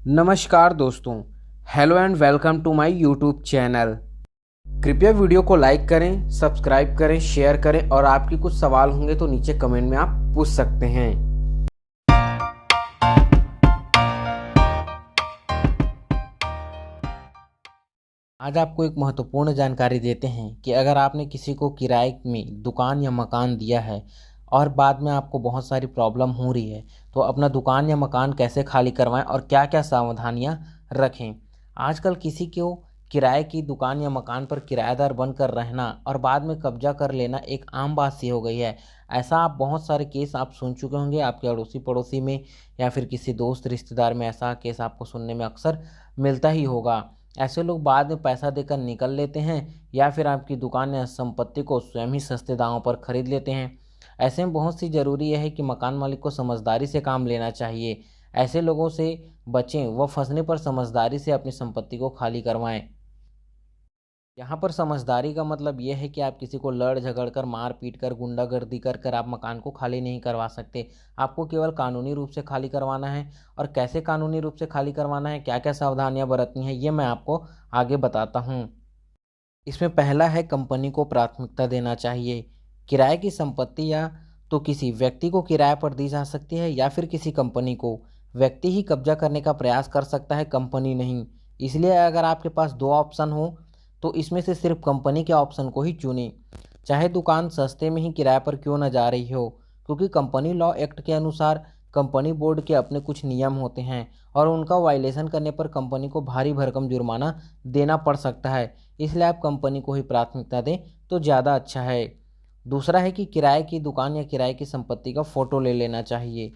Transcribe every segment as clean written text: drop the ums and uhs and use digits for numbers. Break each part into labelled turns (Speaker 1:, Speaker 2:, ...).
Speaker 1: नमस्कार दोस्तों। Hello and welcome to my YouTube channel. कृपया वीडियो को लाइक करें, सब्सक्राइब करें, शेयर करें और आपके कुछ सवाल होंगे तो नीचे कमेंट में आप पूछ सकते हैं। आज आपको एक महत्वपूर्ण जानकारी देते हैं कि अगर आपने किसी को किराए में दुकान या मकान दिया है और बाद में आपको बहुत सारी प्रॉब्लम हो रही है, तो अपना दुकान या मकान कैसे खाली करवाएं और क्या क्या सावधानियां रखें। आजकल किसी को किराए की दुकान या मकान पर किराएदार बनकर रहना और बाद में कब्जा कर लेना एक आम बात सी हो गई है। ऐसा आप बहुत सारे केस आप सुन चुके होंगे आपके अड़ोसी पड़ोसी में या फिर किसी दोस्त रिश्तेदार में। ऐसा केस आपको सुनने में अक्सर मिलता ही होगा। ऐसे लोग बाद में पैसा देकर निकल लेते हैं या फिर आपकी दुकान या संपत्ति को स्वयं ही सस्ते दामों पर खरीद लेते हैं। ऐसे में बहुत सी ज़रूरी यह है कि मकान मालिक को समझदारी से काम लेना चाहिए। ऐसे लोगों से बचें व फंसने पर समझदारी से अपनी संपत्ति को खाली करवाएं। यहाँ पर समझदारी का मतलब यह है कि आप किसी को लड़ झगड़ कर, मार पीट कर, गुंडागर्दी कर कर आप मकान को खाली नहीं करवा सकते। आपको केवल कानूनी रूप से खाली करवाना है। और कैसे कानूनी रूप से खाली करवाना है, क्या क्या सावधानियां बरतनी है, ये मैं आपको आगे बताता हूँ। इसमें पहला है, कंपनी को प्राथमिकता देना चाहिए। किराए की संपत्ति या तो किसी व्यक्ति को किराए पर दी जा सकती है या फिर किसी कंपनी को। व्यक्ति ही कब्जा करने का प्रयास कर सकता है, कंपनी नहीं। इसलिए अगर आपके पास दो ऑप्शन हो तो इसमें से सिर्फ कंपनी के ऑप्शन को ही चुनें, चाहे दुकान सस्ते में ही किराए पर क्यों न जा रही हो। क्योंकि कंपनी लॉ एक्ट के अनुसार कंपनी बोर्ड के अपने कुछ नियम होते हैं और उनका वायलेशन करने पर कंपनी को भारी भरकम जुर्माना देना पड़ सकता है। इसलिए आप कंपनी को ही प्राथमिकता दें तो ज़्यादा अच्छा है। दूसरा है कि किराए की दुकान या किराए की संपत्ति का फ़ोटो ले लेना चाहिए।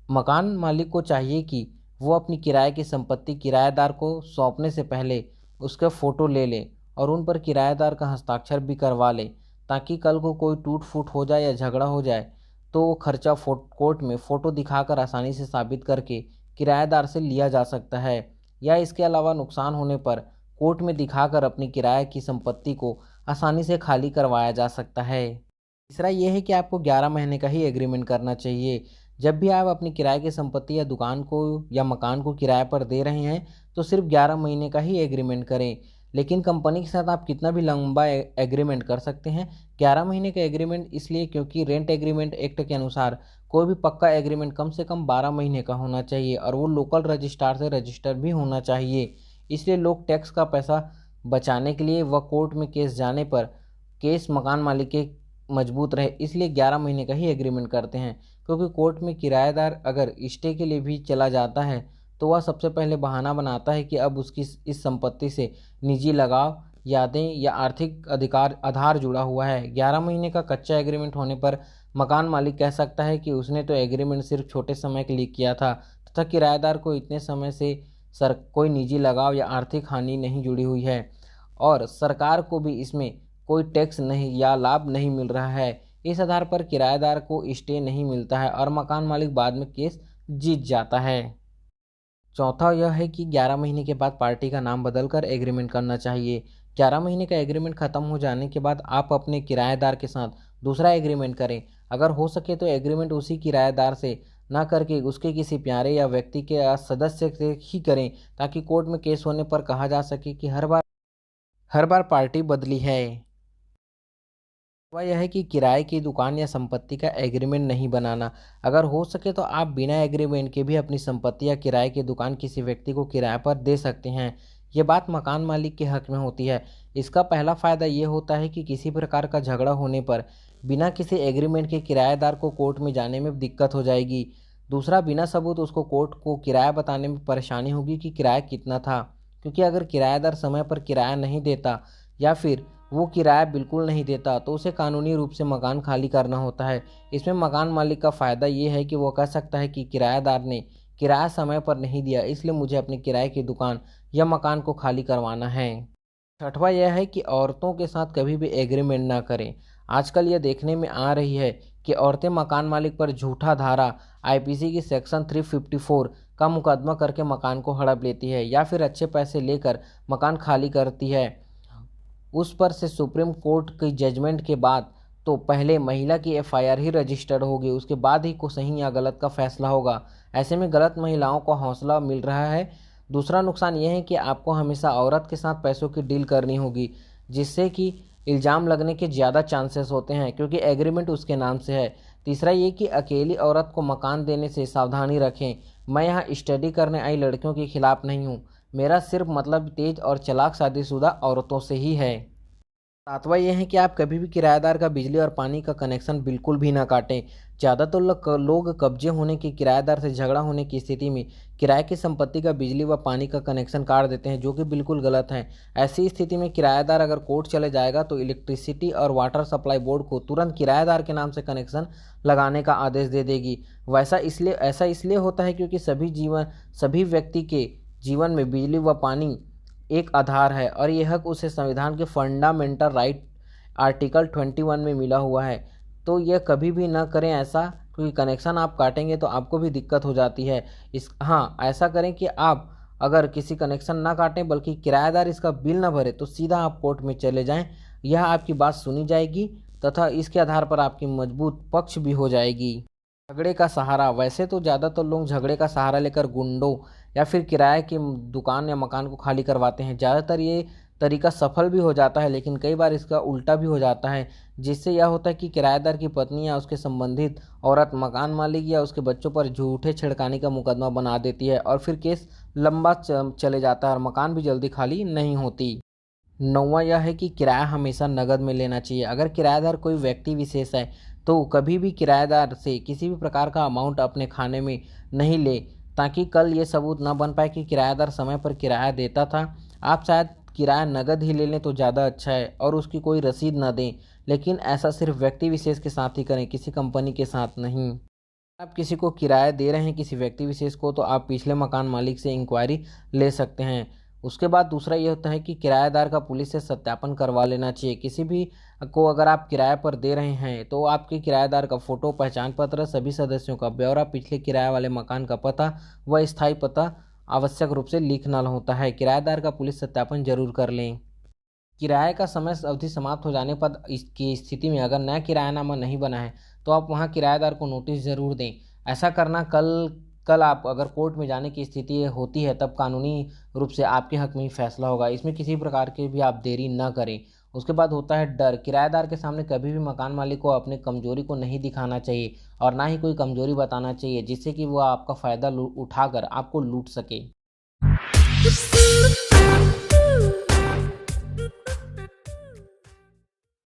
Speaker 1: मकान मालिक को चाहिए कि वो अपनी किराए की संपत्ति किराएदार को सौंपने से पहले उसके फ़ोटो ले ले और उन पर किराएदार का हस्ताक्षर भी करवा ले, ताकि कल को कोई टूट फूट हो जाए या झगड़ा हो जाए तो वो खर्चा कोर्ट में फ़ोटो दिखाकर आसानी से साबित करके किराएदार से लिया जा सकता है। या इसके अलावा नुकसान होने पर कोर्ट में दिखाकर अपनी किराए की संपत्ति को आसानी से खाली करवाया जा सकता है। तीसरा ये है कि आपको 11 महीने का ही एग्रीमेंट करना चाहिए। जब भी आप अपनी किराए की संपत्ति या दुकान को या मकान को किराए पर दे रहे हैं तो सिर्फ 11 महीने का ही एग्रीमेंट करें। लेकिन कंपनी के साथ आप कितना भी लंबा एग्रीमेंट कर सकते हैं। 11 महीने का एग्रीमेंट इसलिए क्योंकि रेंट एग्रीमेंट एक्ट के अनुसार कोई भी पक्का एग्रीमेंट कम से कम 12 महीने का होना चाहिए और वो लोकल रजिस्ट्रार से रजिस्टर भी होना चाहिए। इसलिए लोग टैक्स का पैसा बचाने के लिए व कोर्ट में केस जाने पर केस मकान मालिक के मजबूत रहे, इसलिए 11 महीने का ही एग्रीमेंट करते हैं। क्योंकि कोर्ट में किराएदार अगर स्टे के लिए भी चला जाता है तो वह सबसे पहले बहाना बनाता है कि अब उसकी इस संपत्ति से निजी लगाव, यादें या आर्थिक अधिकार आधार जुड़ा हुआ है। 11 महीने का कच्चा एग्रीमेंट होने पर मकान मालिक कह सकता है कि उसने तो एग्रीमेंट सिर्फ छोटे समय के लिए किया था तथा किराएदार को इतने समय से कोई निजी लगाव या आर्थिक हानि नहीं जुड़ी हुई है और सरकार को भी इसमें कोई टैक्स नहीं या लाभ नहीं मिल रहा है। इस आधार पर किराएदार को स्टे नहीं मिलता है और मकान मालिक बाद में केस जीत जाता है। चौथा यह है कि 11 महीने के बाद पार्टी का नाम बदलकर एग्रीमेंट करना चाहिए। 11 महीने का एग्रीमेंट खत्म हो जाने के बाद आप अपने किराएदार के साथ दूसरा एग्रीमेंट करें। अगर हो सके तो एग्रीमेंट उसी किराएदार से ना करके उसके किसी प्यारे या व्यक्ति के या सदस्य से ही करें, ताकि कोर्ट में केस होने पर कहा जा सके कि हर बार पार्टी बदली है। वह यह है कि किराए की दुकान या संपत्ति का एग्रीमेंट नहीं बनाना। अगर हो सके तो आप बिना एग्रीमेंट के भी अपनी संपत्ति या किराए की दुकान किसी व्यक्ति को किराए पर दे सकते हैं। ये बात मकान मालिक के हक में होती है। इसका पहला फ़ायदा ये होता है कि किसी प्रकार का झगड़ा होने पर बिना किसी एग्रीमेंट के किराएदार को कोर्ट में जाने में दिक्कत हो जाएगी। दूसरा, बिना सबूत उसको कोर्ट को किराया बताने में परेशानी होगी कि किराया कितना था। क्योंकि अगर किराएदार समय पर किराया नहीं देता या फिर वो किराया बिल्कुल नहीं देता तो उसे कानूनी रूप से मकान खाली करना होता है। इसमें मकान मालिक का फ़ायदा ये है कि वो कह सकता है कि किराएदार ने किराया समय पर नहीं दिया, इसलिए मुझे अपनी किराए की दुकान या मकान को खाली करवाना है। छठवां यह है कि औरतों के साथ कभी भी एग्रीमेंट ना करें। आजकल यह देखने में आ रही है कि औरतें मकान मालिक पर झूठा धारा आईपीसी की सेक्शन 354 का मुकदमा करके मकान को हड़प लेती है या फिर अच्छे पैसे लेकर मकान खाली करती है। उस पर से सुप्रीम कोर्ट की जजमेंट के बाद तो पहले महिला की एफआईआर ही रजिस्टर्ड होगी, उसके बाद ही को सही या गलत का फैसला होगा। ऐसे में गलत महिलाओं को हौसला मिल रहा है। दूसरा नुकसान यह है कि आपको हमेशा औरत के साथ पैसों की डील करनी होगी, जिससे कि इल्ज़ाम लगने के ज़्यादा चांसेस होते हैं, क्योंकि एग्रीमेंट उसके नाम से है। तीसरा ये कि अकेली औरत को मकान देने से सावधानी रखें। मैं यहाँ स्टडी करने आई लड़कियों के खिलाफ नहीं हूँ, मेरा सिर्फ मतलब तेज और चालाक शादीशुदा औरतों से ही है। सातवां ये है कि आप कभी भी किराएदार का बिजली और पानी का कनेक्शन बिल्कुल भी ना काटें। ज़्यादातर लोग कब्जे होने की, किराएदार से झगड़ा होने की स्थिति में किराए की संपत्ति का बिजली व पानी का कनेक्शन काट देते हैं, जो कि बिल्कुल गलत है। ऐसी स्थिति में किराएदार अगर कोर्ट चले जाएगा तो इलेक्ट्रिसिटी और वाटर सप्लाई बोर्ड को तुरंत किराएदार के नाम से कनेक्शन लगाने का आदेश दे देगी। ऐसा इसलिए होता है क्योंकि सभी व्यक्ति के जीवन में बिजली व पानी एक आधार है, और यह हक उसे संविधान के फंडामेंटल राइट आर्टिकल 21 में मिला हुआ है। तो यह कभी भी ना करें ऐसा, क्योंकि कनेक्शन आप काटेंगे तो आपको भी दिक्कत हो जाती है। ऐसा करें कि आप अगर किसी कनेक्शन ना काटें बल्कि किराएदार इसका बिल ना भरे तो सीधा आप कोर्ट में चले जाएं। यह आपकी बात सुनी जाएगी तथा इसके आधार पर आपकी मजबूत पक्ष भी हो जाएगी। झगड़े का सहारा। वैसे तो ज़्यादातर लोग झगड़े का सहारा लेकर गुंडों या फिर किराए की दुकान या मकान को खाली करवाते हैं। ज़्यादातर ये तरीका सफल भी हो जाता है, लेकिन कई बार इसका उल्टा भी हो जाता है, जिससे यह होता है कि किराएदार की पत्नी या उसके संबंधित औरत मकान मालिक या उसके बच्चों पर झूठे छेड़खानी का मुकदमा बना देती है, और फिर केस लंबा चले जाता है और मकान भी जल्दी खाली नहीं होती। नौवां यह है कि किराया हमेशा नकद में लेना चाहिए। अगर किराएदार कोई व्यक्ति विशेष है तो कभी भी किराएदार से किसी भी प्रकार का अमाउंट अपने खाने में नहीं ले, ताकि कल ये सबूत न बन पाए कि किराएदार समय पर किराया देता था। आप शायद किराया नकद ही ले लें तो ज़्यादा अच्छा है और उसकी कोई रसीद न दें, लेकिन ऐसा सिर्फ व्यक्ति विशेष के साथ ही करें, किसी कंपनी के साथ नहीं। आप किसी को किराया दे रहे हैं, किसी व्यक्ति विशेष को, तो आप पिछले मकान मालिक से इंक्वायरी ले सकते हैं। उसके बाद दूसरा ये होता है कि किराएदार का पुलिस से सत्यापन करवा लेना चाहिए। किसी भी को अगर आप किराए पर दे रहे हैं तो आपके किराएदार का फ़ोटो, पहचान पत्र, सभी सदस्यों का ब्यौरा, पिछले किराए वाले मकान का पता व स्थायी पता आवश्यक रूप से लिखना होता है। किराएदार का पुलिस सत्यापन जरूर कर लें। किराए का समय अवधि समाप्त हो जाने पर इसकी स्थिति में अगर नया किरायानामा नहीं बना है तो आप वहां किराएदार को नोटिस ज़रूर दें। ऐसा करना कल आप अगर कोर्ट में जाने की स्थिति होती है तब कानूनी रूप से आपके हक में ही फैसला होगा। इसमें किसी प्रकार के भी आप देरी न करें। उसके बाद होता है डर। किराएदार के सामने कभी भी मकान मालिक को अपने कमजोरी को नहीं दिखाना चाहिए और ना ही कोई कमजोरी बताना चाहिए, जिससे कि वो आपका फ़ायदा उठाकर आपको लूट सके।